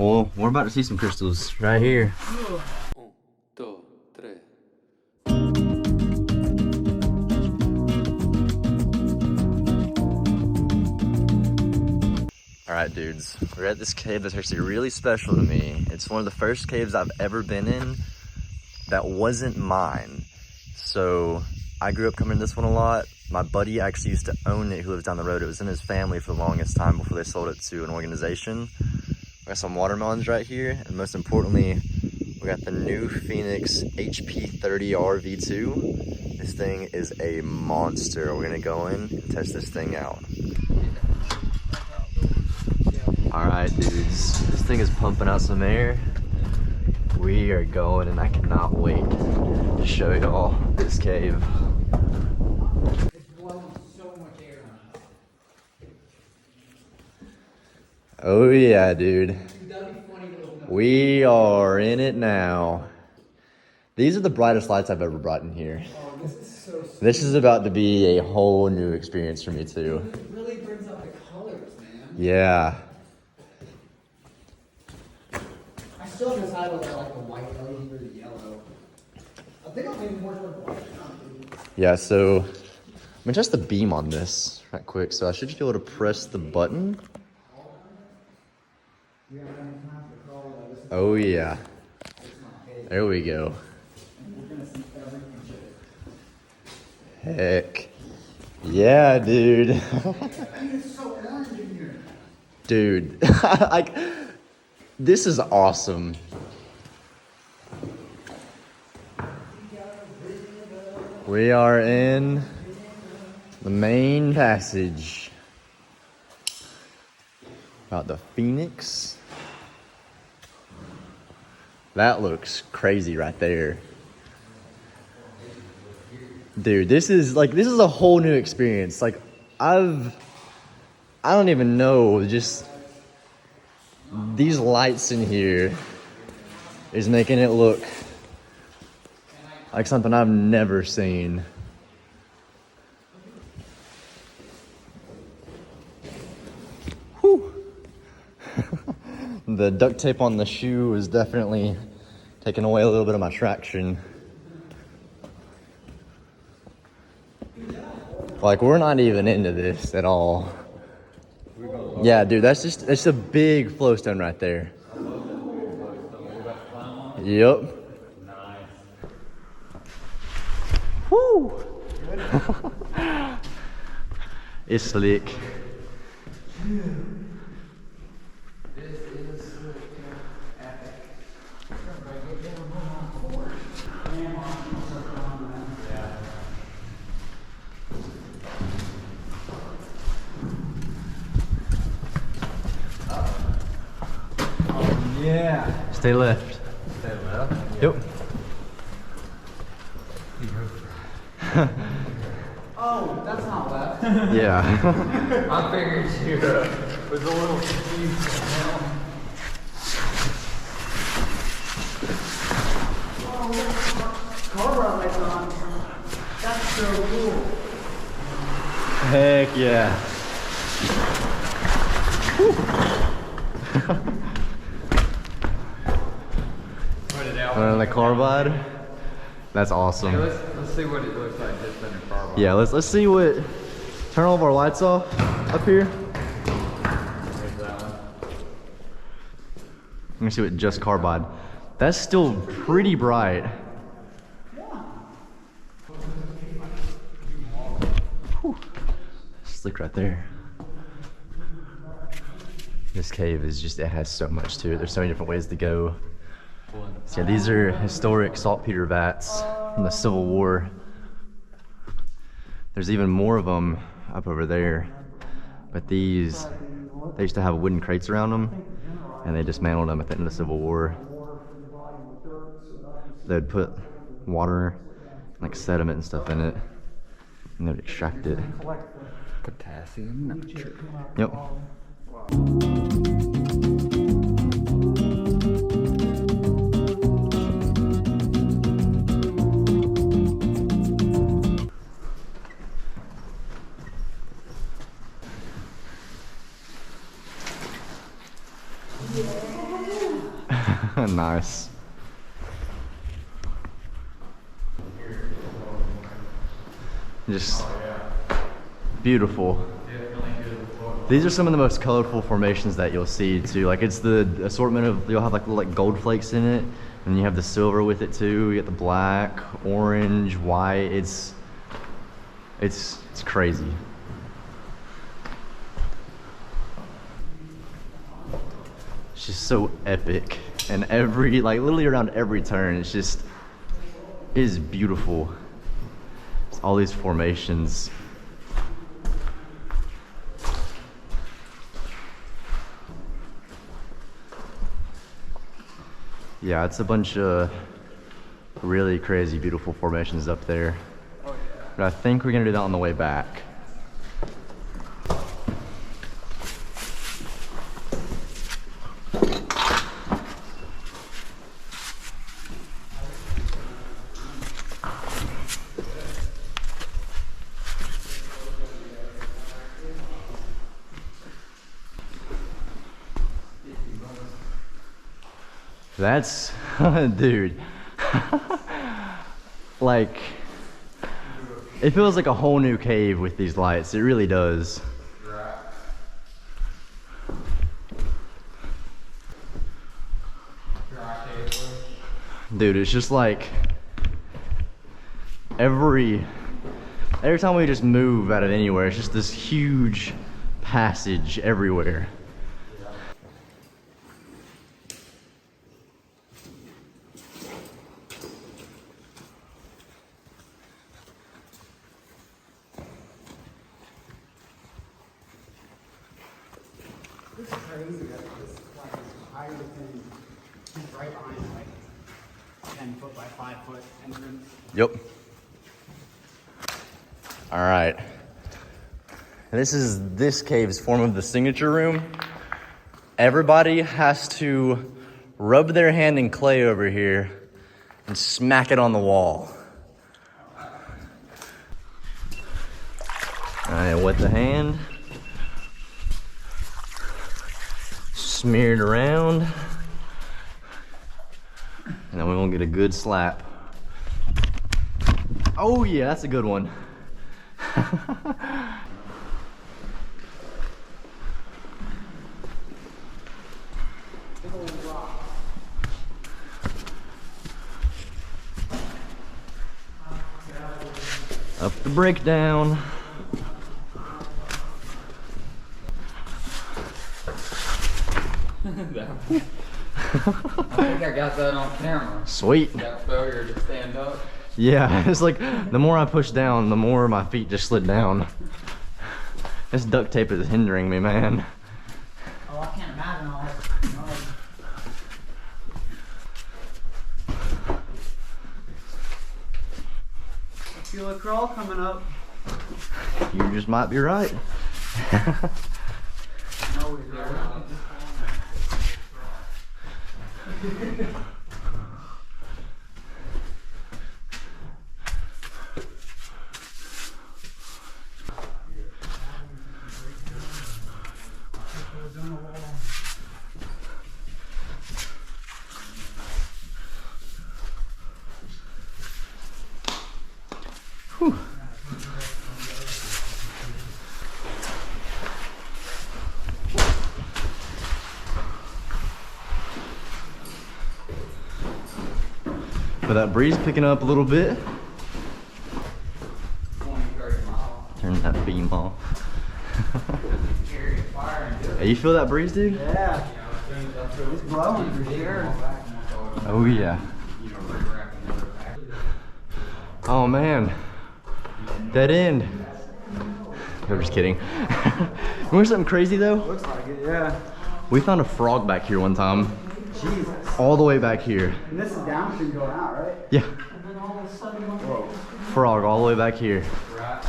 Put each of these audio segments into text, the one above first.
Well, we're about to see some crystals right here. All right, dudes, we're at this cave that's actually really special to me. It's one of the first caves I've ever been in that wasn't mine. So I grew up coming to this one a lot. My buddy actually used to own it, who lives down the road. It was in his family for the longest time before they sold it to an organization. We got some watermelons right here, and most importantly, we got the new Phoenix HP30R V2. This thing is a monster. We're gonna go in and test this thing out. All right, dudes, this thing is pumping out some air. We are going, and I cannot wait to show y'all this cave. It's blowing so much air on us. Oh yeah, dude. We are in it now. These are the brightest lights I've ever brought in here. Oh, this is so sweet. This is about to be a whole new experience for me too. It really brings out the colors, man. Yeah. I still have decided whether I like the white LED or the yellow. I think I'll maybe more toward the white. Yeah, so I'm gonna test the beam on this right quick. So I should just be able to press the button. Oh yeah. There we go. Heck. Yeah, dude. It's so orange in here. Dude, like, this is awesome. We are in the main passage. About the Phoenix. That looks crazy right there. Dude, this is a whole new experience. Like, I don't even know, just these lights in here is making it look like something I've never seen. Whew. The duct tape on the shoe is definitely taking away a little bit of my traction. Like, we're not even into this at all. Yeah, dude, that's a big flowstone right there. Yep. Woo! It's slick. Yeah. Stay left. Stay left? Yep. Oh, that's not left. Yeah. I figured you was a little confused. Oh, car lights on. That's so cool. Heck yeah. On the carbide. That's awesome. Yeah, let's see what it looks like just in a carbide. Yeah, let's see what. Turn all of our lights off up here. There's that one. Let me see what just carbide. That's still pretty bright. Whew. Slick right there. This cave is just, it has so much to it. There's so many different ways to go. So yeah, these are historic saltpeter vats from the Civil War. There's even more of them up over there. But these, they used to have wooden crates around them, and they dismantled them at the end of the Civil War. They'd put water, like sediment and stuff in it, and they'd extract it. Potassium nitrate. Yep. Nice. Just beautiful. These are some of the most colorful formations that you'll see too. Like it's the assortment of, you'll have like little like gold flakes in it, and you have the silver with it too. You get the black, orange, white. It's crazy. It's just so epic, and every, like literally around every turn, it's just, it is beautiful. It's all these formations. Yeah, it's a bunch of really crazy, beautiful formations up there. But I think we're gonna do that on the way back. That's, dude, like, it feels like a whole new cave with these lights. It really does. Dude, it's just like, every time we just move out of anywhere, it's just this huge passage everywhere. This is crazy that this like is higher than right behind like 10 foot by 5 foot entrance. Yep. All right. This cave's form of the signature room. Everybody has to rub their hand in clay over here and smack it on the wall. All right, wet the hand. Smear it around. And then we're gonna get a good slap. Oh yeah, that's a good one. Up the breakdown. I think I got that on camera. Sweet. That failure to stand up. Yeah, it's like the more I push down, the more my feet just slid down. This duct tape is hindering me, man. Oh, I can't imagine all that. I feel a crawl coming up. You just might be right. No, he's right. Whew. But that breeze picking up a little bit. 20-30 miles. Turn that beam off. Hey, you feel that breeze, dude? Yeah. It's blowing for sure. Oh yeah. Oh man. Dead end. I'm just kidding. Remember something crazy though? Looks like it, yeah. We found a frog back here one time. Jesus. All the way back here. And this is downstream going out, right? Yeah. And then all of a sudden, Whoa. Frog all the way back here. Right.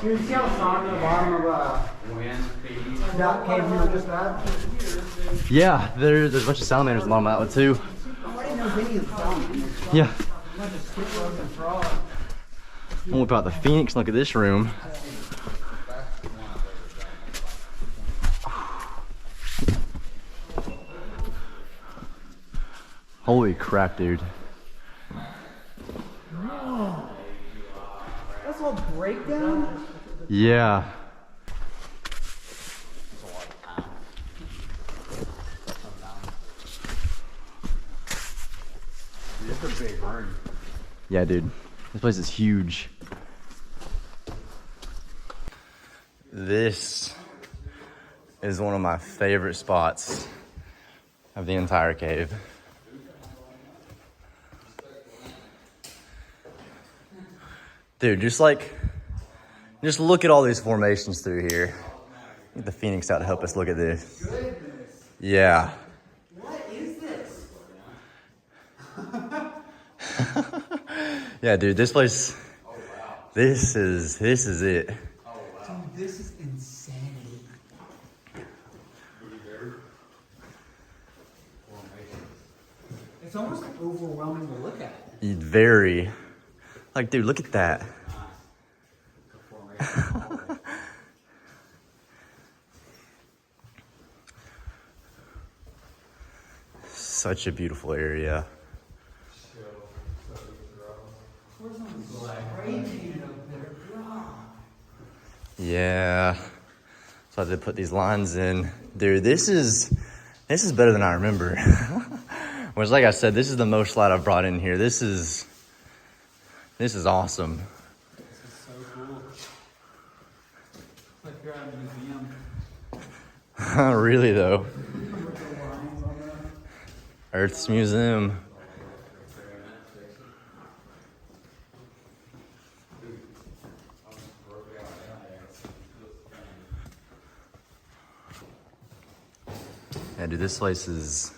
you see how it's on the bottom of Wind speed. that cave we were just at? Yeah, there's a bunch of salamanders along that one too. I didn't know any of the sound. Yeah. A bunch of skip ropes and frogs. We'll whip out the Phoenix and look at this room. Holy crap, dude. That's all breakdown? Yeah. It's a big room. Yeah, dude. This place is huge. This is one of my favorite spots of the entire cave. Dude, just look at all these formations through here. Get the Phoenix out to help us look at this. Goodness. Yeah. What is this? Yeah, dude, this place, this is it. Dude, this is insanity. It's almost overwhelming to look at. Very. Like, dude, look at that. Such a beautiful area. Yeah. So I had to put these lines in. Dude, this is better than I remember. Which, like I said, this is the most light I've brought in here. This is awesome. This is so cool. It's like you're at a museum. Really, though. Earth's Museum. Yeah, dude, this place is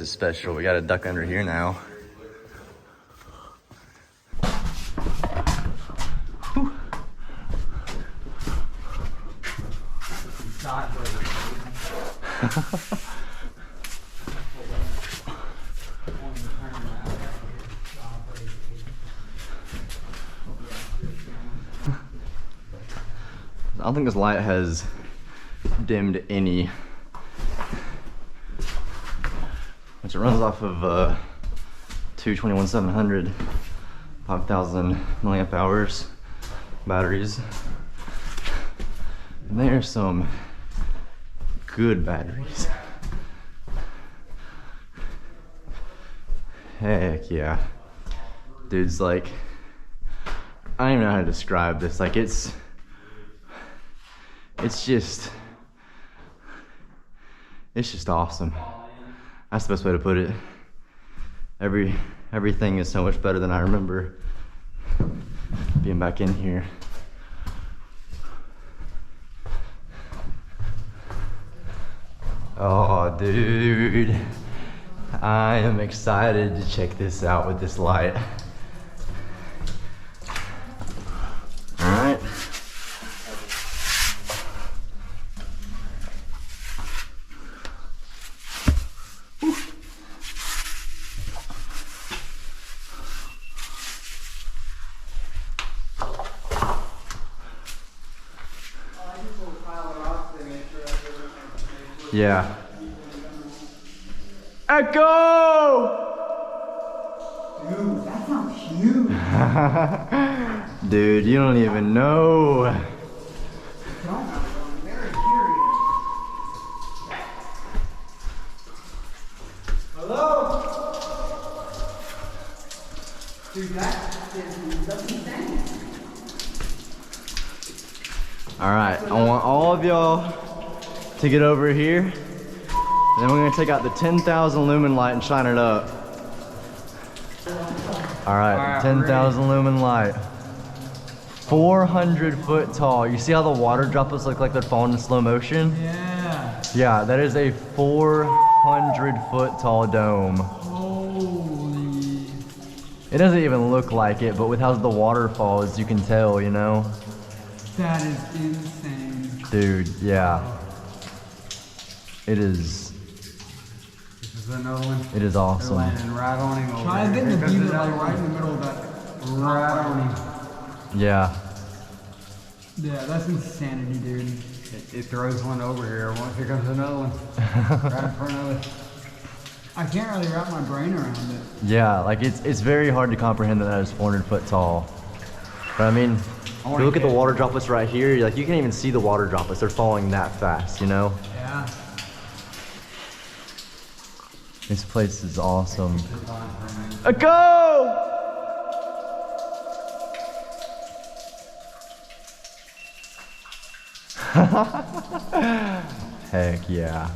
special. We got a duck under here now. Whew. I don't think this light has dimmed any. Which it runs off of two 21700 5,000 milliamp hours batteries. And they are some good batteries. Heck yeah. Dude's like, I don't even know how to describe this. Like it's just awesome. That's the best way to put it. Everything is so much better than I remember being back in here. Oh, dude. I am excited to check this out with this light. All right. Yeah. Echo! Dude, that sounds huge. Dude, you don't even know. I'm very curious. Hello? Dude, that's insane. All right, I want all of y'all to get over here. And then we're gonna take out the 10,000 lumen light and shine it up. All right, 10,000 lumen light. 400 foot tall. You see how the water droplets look like they're falling in slow motion? Yeah. Yeah, that is a 400 foot tall dome. Holy. It doesn't even look like it, but with how the water falls, you can tell, you know? That is insane. Dude, yeah. It is. This is another one. It is awesome. Landing right on him over Try getting the beaver like right in the middle of that. Right on him. Yeah. Yeah, that's insanity, dude. It throws one over here. Here comes another one. Right in front of it. I can't really wrap my brain around it. Yeah, like it's very hard to comprehend that is 400 foot tall. But I mean, if you look at the water droplets right here, like you can't even see the water droplets. They're falling that fast, you know? Yeah. This place is awesome. A go! Heck yeah.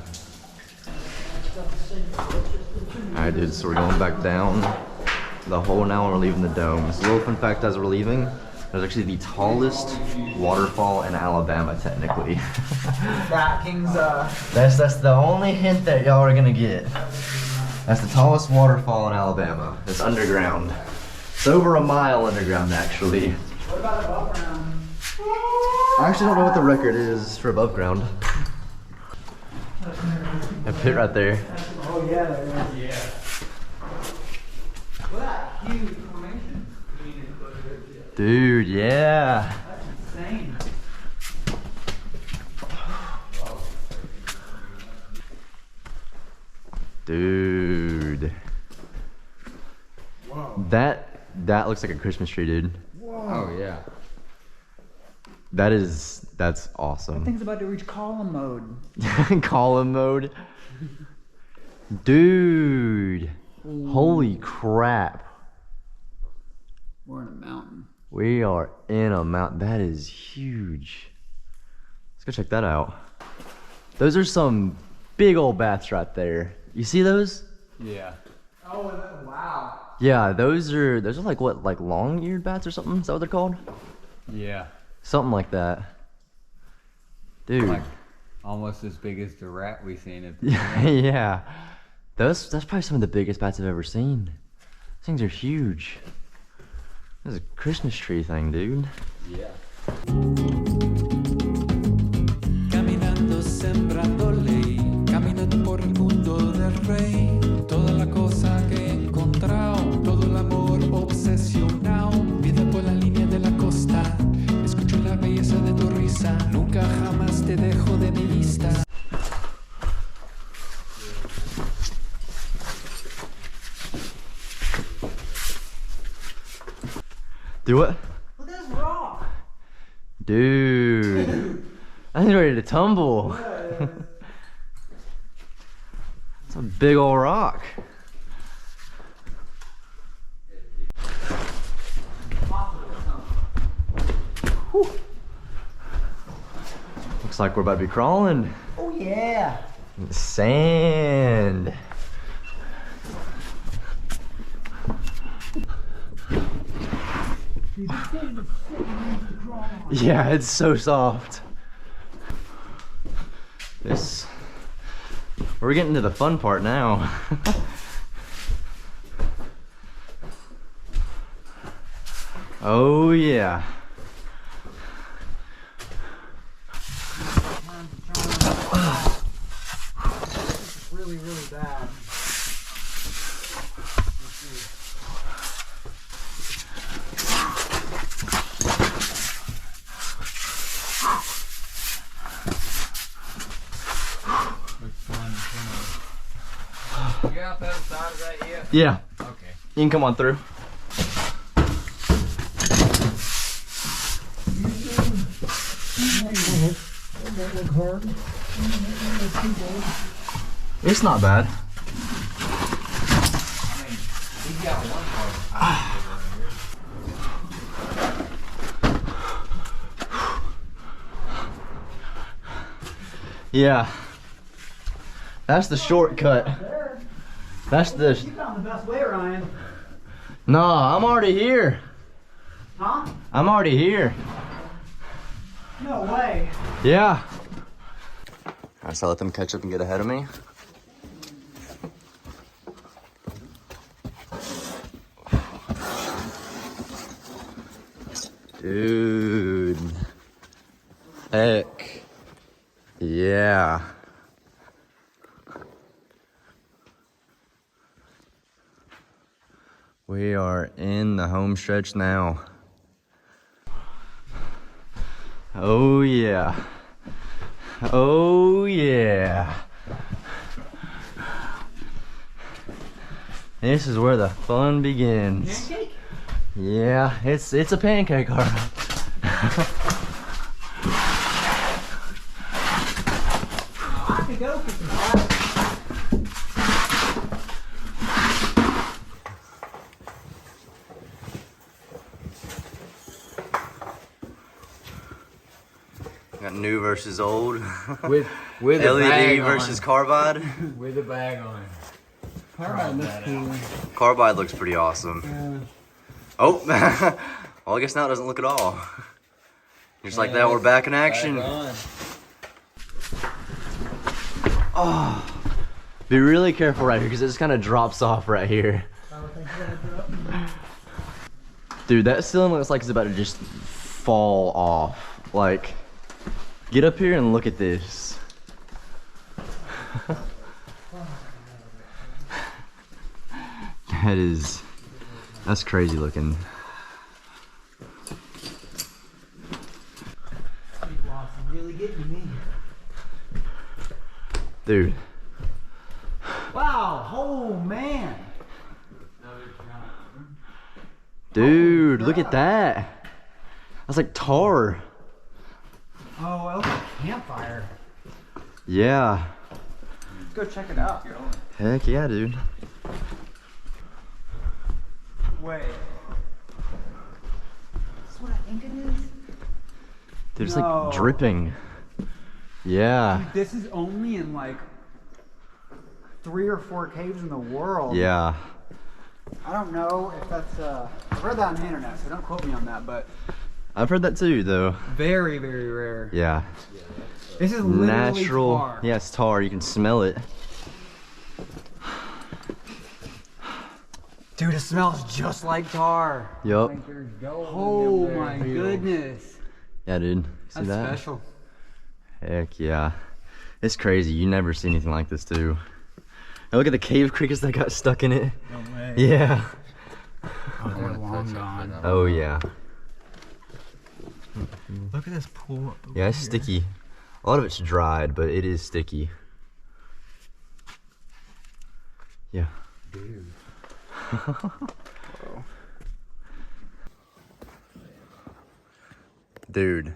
Alright dude, so we're going back down the hole now and we're leaving the dome. So a little fun fact as we're leaving, there's actually the tallest waterfall in Alabama technically. That King's That's the only hint that y'all are gonna get. That's the tallest waterfall in Alabama. It's underground. It's over a mile underground actually. What about above ground? I actually don't know what the record is for above ground. A pit right there. Oh yeah, there is. Yeah. Well, that huge formation. Dude, yeah. That's insane. Dude. Whoa. That looks like a Christmas tree, dude. Oh yeah. That's awesome. Thing's about to reach column mode. Column mode. Dude. Holy crap. We're in a mountain. We are in a mountain. That is huge. Let's go check that out. Those are some big old bats right there. You see those? Yeah. Oh, wow. Yeah, those are like what, like long-eared bats or something? Is that what they're called? Yeah. Something like that. Dude. Like almost as big as the rat we seen at the Yeah. That's probably some of the biggest bats I've ever seen. These things are huge. This is a Christmas tree thing, dude. Yeah. Caminando sembrando ley, camino por el mundo del rey. Toda la cosa que he encontrado, todo el amor obsesionado. Vida por la línea de la costa, escucho la belleza de tu risa. Nunca jamás te dejo de mi vista. Do what? Look at this rock. Dude. I think ready to tumble. It's a big old rock. Whew. Looks like we're about to be crawling. Oh yeah. In the sand. Yeah, it's so soft. We're getting to the fun part now. Oh yeah. It's really, really bad. You got that side of that yet? Yeah. Okay. You can come on through. It's not bad. I mean, we got one part. Yeah. That's the shortcut. That's the... You found the best way, Ryan. Nah, I'm already here. Huh? I'm already here. No way. Yeah. Alright, so I let them catch up and get ahead of me. Dude. Heck. Yeah. We are in the home stretch now. Oh yeah. Oh yeah. This is where the fun begins. Pancake? Yeah, it's a pancake, all right. I could go for some fries. Got new versus old. With a LED bag versus on. carbide. With a bag on. Carbide looks cool. Carbide looks pretty awesome. Oh, well, I guess now it doesn't look at all. Just like that, we're back in action. Back on. Oh, be really careful right here because it just kind of drops off right here. Dude, that ceiling looks like it's about to just fall off. Like, get up here and look at this. That's crazy looking. Really getting me. Dude. Wow, oh man. Dude, look at that. That's like tar. Oh, that was a campfire. Yeah. Let's go check it out. Heck yeah, dude. Wait. Is this what I think it is? Dude, it's No. like dripping. Yeah. Dude, this is only in like 3 or 4 caves in the world. Yeah. I don't know if that's I've read that on the internet, so don't quote me on that, but I've heard that too, though. very, very rare. Yeah. This is literally Natural. tar. Yeah, it's tar. You can smell it. Dude, it smells just like tar. Yup. Like there's gold Oh in them my there hills. goodness. Yeah, dude. See That's that? special. Heck yeah. It's crazy. You never see anything like this, too. And look at the cave crickets that got stuck in it. No way. Yeah. Oh, they're long gone. Oh, yeah. Look at this pool up over Yeah, it's here. sticky. A lot of it's dried, but it is sticky. Yeah. Dude. Dude.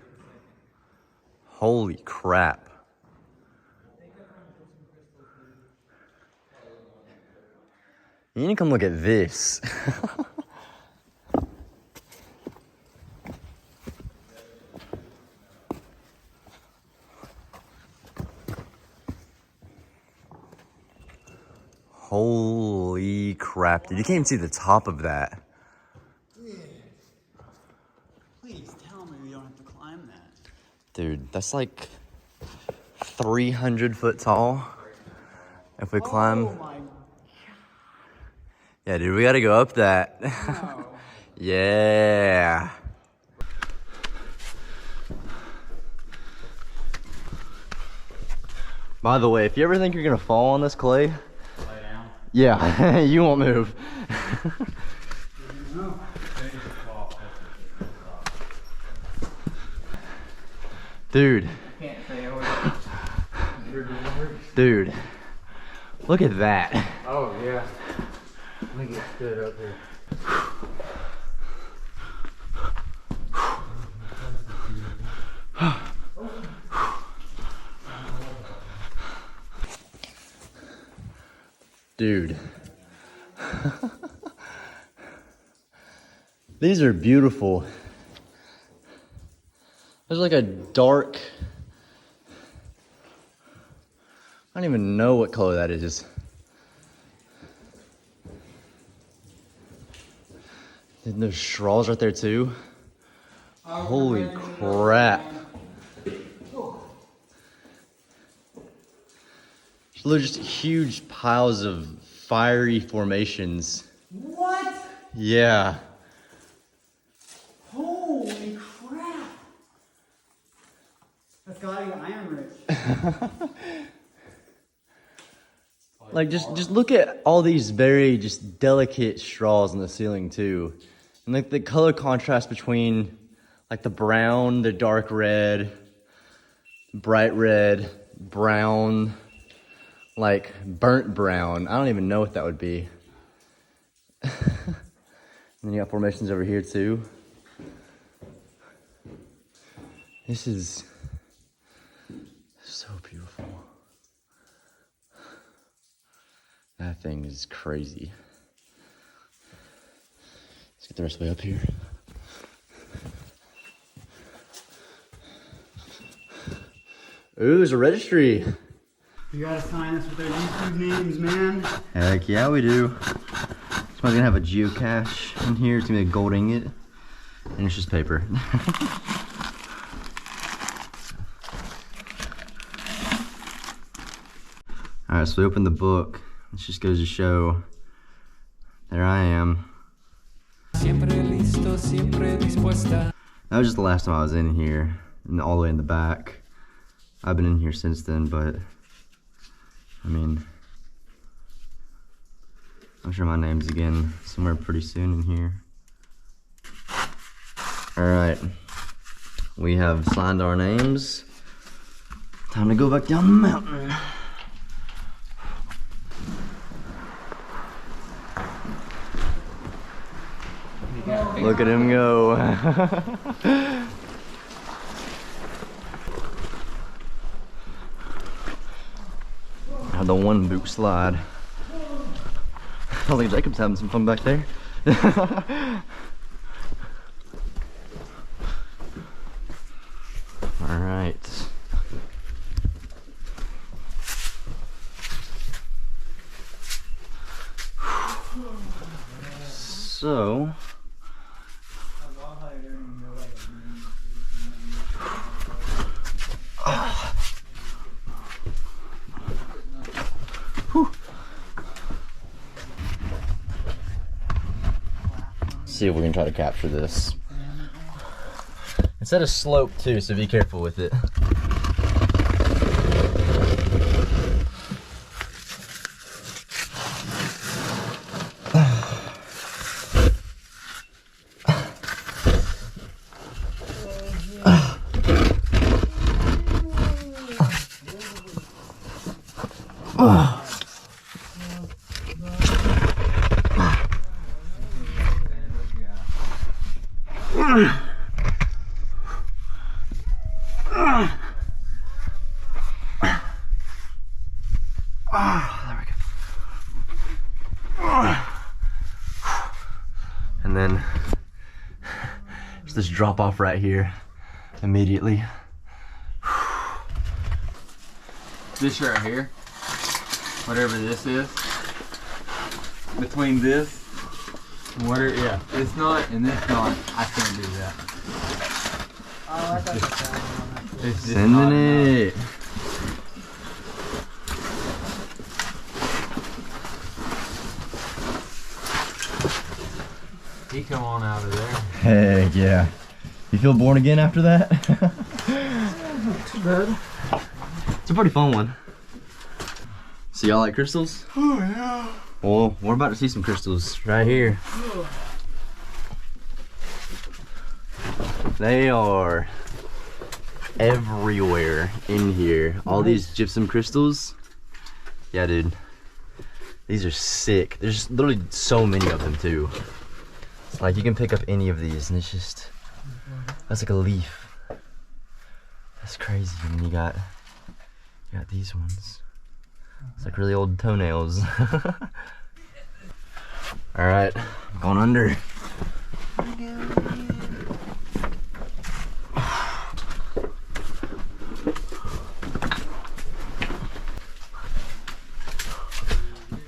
Holy crap. You need to come look at this. Holy crap, dude. You can't even see the top of that. Please tell me we don't have to climb that. Dude, that's like 300 foot tall. If we climb. Oh my Yeah, dude, we gotta go up that. god. Yeah. By the way, if you ever think you're gonna fall on this clay, Lay down. yeah, you won't move. Dude, Can't say over. dude, look at that. Oh yeah. Let me get stood up here. Dude. These are beautiful. There's like a dark, I don't even know what color that is. And there's straws right there too. Holy crap. They're just huge piles of fiery formations. What? Yeah. Holy crap. That's gotta be iron rich. Like just look at all these very just delicate straws in the ceiling too. And like the color contrast between like the brown, the dark red, bright red, brown, like burnt brown. I don't even know what that would be. then you got formations over here too. This is so beautiful. That thing is crazy. Let's get the rest of the way up here. Ooh, there's a registry. You gotta sign us with our YouTube names, man. Heck yeah, we do. Somebody's gonna have a geocache in here. It's gonna be a gold ingot. And it's just paper. Alright, so we opened the book. This just goes to show, there I am. Siempre listo, siempre dispuesta. That was just the last time I was in here, and all the way in the back. I've been in here since then, but I mean, I'm sure my name's again somewhere pretty soon in here. Alright, we have signed our names. Time to go back down the mountain. Look at him go. The one boot slide. I think Jacob's having some fun back there. All right. So. See if we can try to capture this. It's at a slope too, so be careful with it. There we go. And then there's this drop off right here immediately. This right here, whatever this is, between this and whatever, yeah, it's not and this not, I can't do that. Oh, I thought It's just Sending not it. enough. He come on out of there. Heck yeah. You feel born again after that? Not too bad. It's a pretty fun one. So y'all like crystals? Oh yeah. Well, we're about to see some crystals right here. They are everywhere in here. All these gypsum crystals. Yeah, dude. These are sick. There's literally so many of them too. Like you can pick up any of these and it's just, that's like a leaf. That's crazy. And then you got these ones. It's like really old toenails. All right, going under.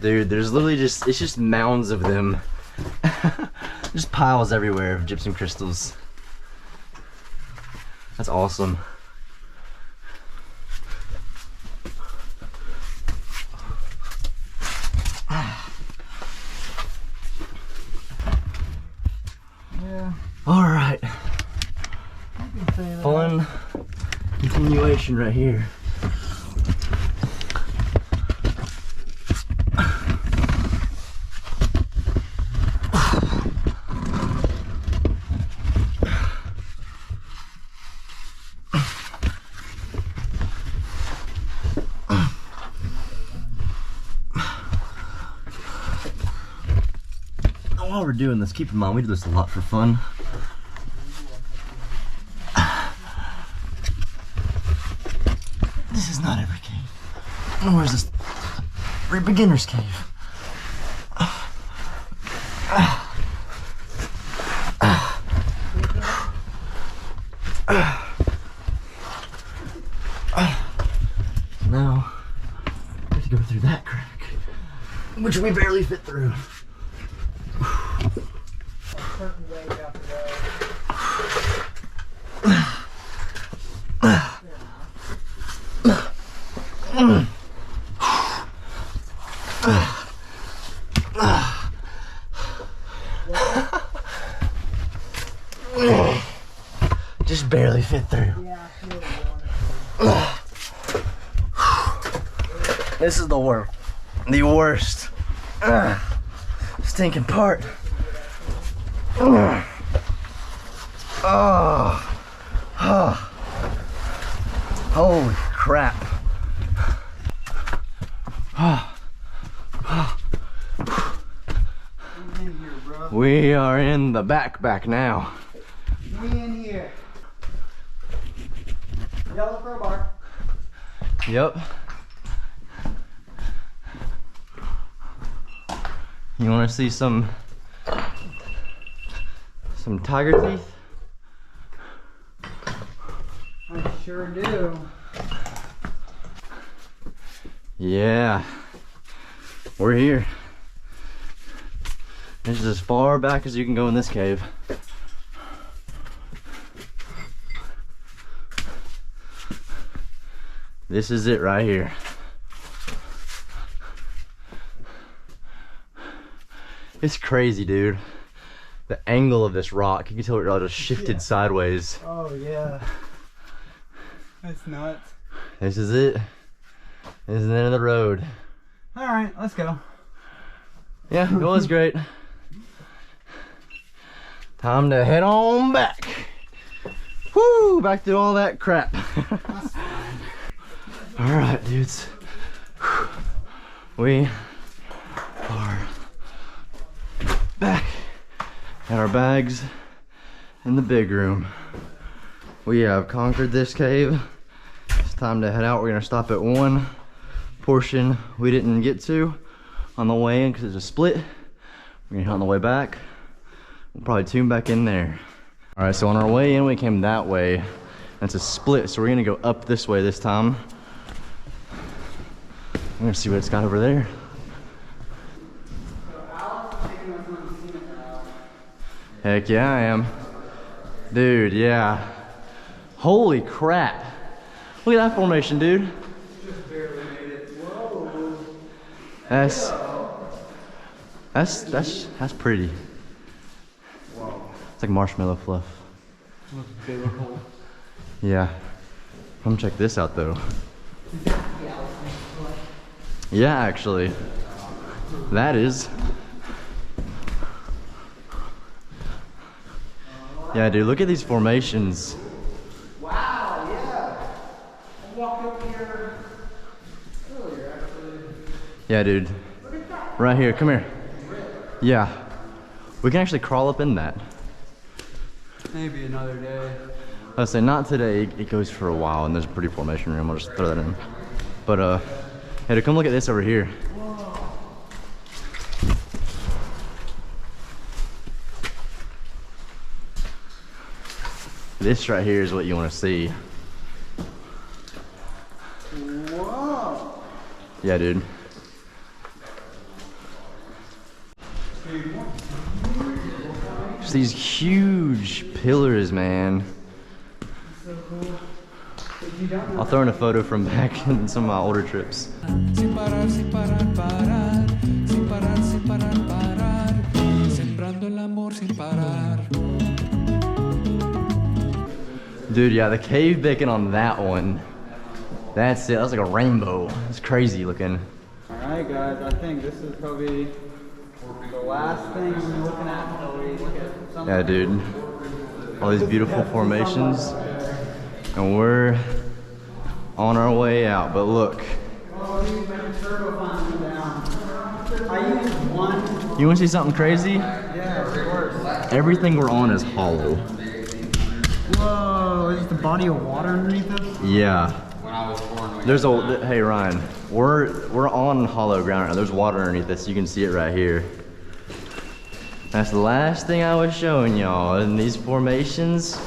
Dude, there's literally just, it's just mounds of them. Just piles everywhere of gypsum crystals. That's awesome. Yeah. All right. I can say that. Fun continuation right here. while we're doing this, keep in mind we do this a lot for fun. This is not every cave. Nor is this every beginner's cave. Now, we have to go through that crack, which we barely fit through. Just barely fit through. This is the worst. The worst. Stinking part. Holy crap. We are in the back now. We in here. Yellow crowbar. Yep. You want to see some tiger teeth? I sure do. Yeah. We're here. This is as far back as you can go in this cave. This is it right here. It's crazy, dude. The angle of this rock, you can tell it all just shifted sideways. Oh yeah. That's nuts. This is it. This is the end of the road. All right, let's go. Yeah, it was great. Time to head on back. Woo! Back to all that crap. All right, dudes. We are back at our bags in the big room. We have conquered this cave. It's time to head out. We're gonna stop at one portion we didn't get to on the way in because it's a split. We're gonna hit on the way back. We'll probably tune back in there. All right, so on our way in, we came that way. And it's a split, so we're gonna go up this way this time. We're gonna see what it's got over there. Heck yeah, I am. Dude, yeah. Holy crap. Look at that formation, dude. Just barely made it. Whoa. That's pretty. Whoa. It's like marshmallow fluff. Looks biblical. Yeah. Come check this out though. Yeah, actually. That is. Yeah, dude, look at these formations. Wow, yeah. I walked up here earlier, actually. Yeah, dude. Look at that. Right here, come here. Yeah. We can actually crawl up in that. Maybe another day. I was saying, not today. It goes for a while, and there's a pretty formation room. I'll just throw that in. But, hey, come look at this over here. This right here is what you want to see. Whoa. Yeah, dude. Just these huge pillars, man. So cool. I'll throw in a photo from back in some of my older trips. Sin parar, sin parar, parar. Sin parar, sin parar, parar. Sembrando el amor sin parar. Dude, yeah, the cave bacon on that one. That's it. That's like a rainbow. It's crazy looking. Alright guys, I think this is probably the last thing we're looking at until we look at something. Yeah, dude. All these beautiful formations. And we're on our way out, but look. Oh, he's been turbo climbing down. I used one. You want to see something crazy? Yeah, of course. Everything we're on is hollow. Whoa, is this the body of water underneath us? Yeah. When I was born, There's a, hey Ryan, we're on hollow ground right now. There's water underneath us. You can see it right here. That's the last thing I was showing y'all in these formations.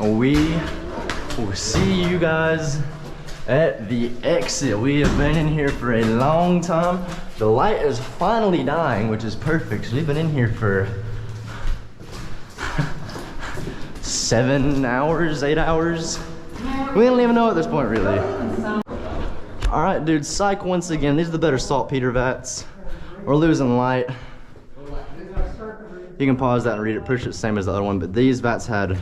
We will see you guys at the exit. We have been in here for a long time. The light is finally dying, which is perfect. So we've been in here for 7 hours, 8 hours. We don't even know at this point, really. All right, dude, psych once again. These are the better saltpeter vats. We're losing light. You can pause that and read it. Pretty sure it's the same as the other one, but these vats had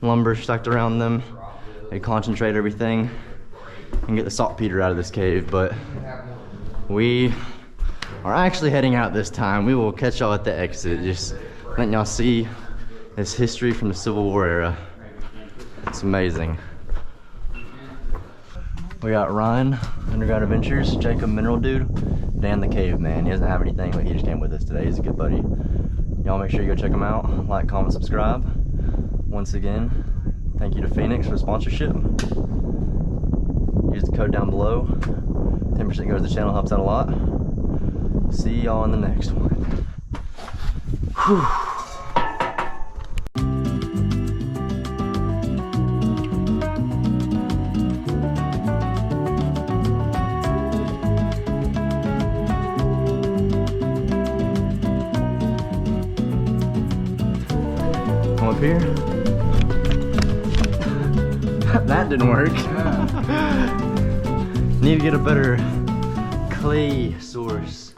lumber stuck around them. They concentrate everything and get the saltpeter out of this cave, but we are actually heading out this time. We will catch y'all at the exit. Just letting y'all see this history from the Civil War era. It's amazing. We got Ryan, Underground Adventures, Jacob, Mineral Dude, Dan the Caveman. He doesn't have anything, but he just came with us today. He's a good buddy. Y'all make sure you go check him out. Like, comment, subscribe. Once again, thank you to Phoenix for the sponsorship. Use the code down below. 10% goes to the channel, helps out a lot. See y'all in the next one. Whew. Up here. That didn't work. Need to get a better clay source.